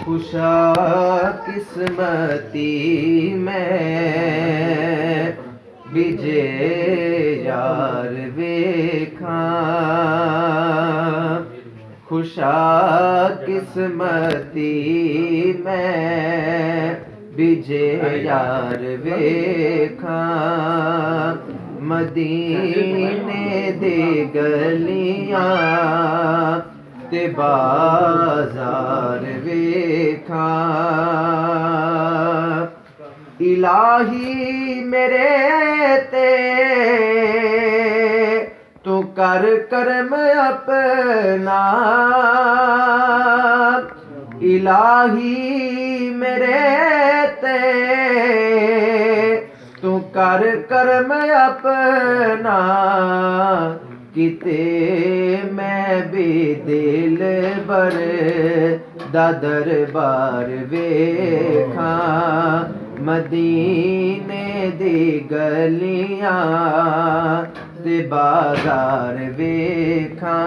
खुशा किस्मती मैं बिजे यार वेखा खुशा किस्मती मैं बिजे यार वेखा मदीने दे गलियां ते बाजार वेखा इलाही मेरे ते तू कर करम अपना इलाही मेरे ते तू कर करम अपना किते मैं भी दिल बर दा दरबार वेखा मदीने दी गलियां ते बाजार वेखा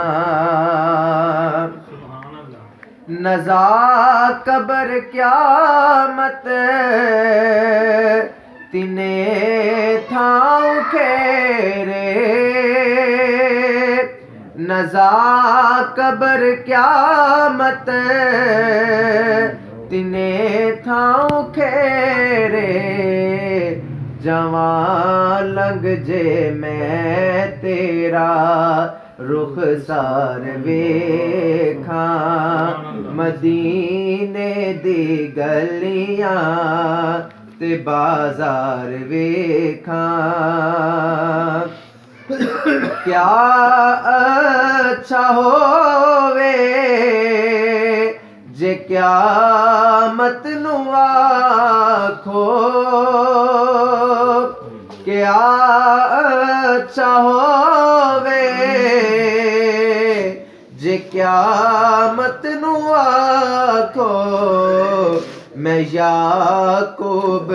नज़ा कबर क्यामत तिने थां खेरे नज़ा कबर क्यामत तिने थां खेरे जवां लंघ जे मैं तेरा रुख सार वेखा मदीने दी गलियां ते बाजार वेखा क्या अच्छा होवे जे क़यामत नू आखो क्या अच्छा होवे जे क़यामत नू आखो मैं याकूब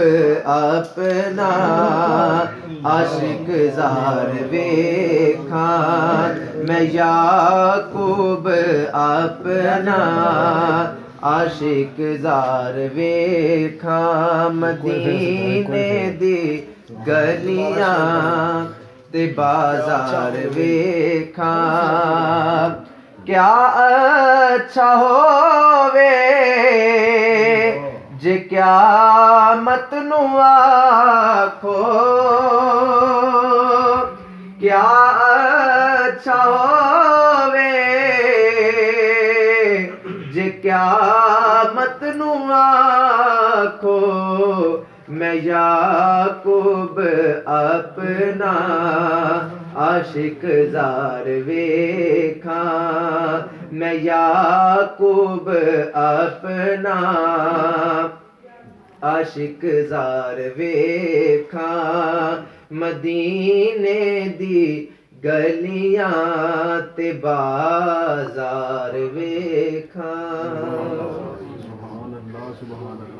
अपना आशिक जार वेखा मैं याकूब अपना आशिक जार वेखा मदीने दी गलियां ते बाजार वेखा क्या अच्छा होवे जे क़यामत नू आखो क्या अच्छा होवे जे क़यामत नू आखो मैं याकूब अपना आशिक जार वेखा मैं याकूब अपना आशिक जार वेखा मदीने दी गलियां ते बाजार वेखा।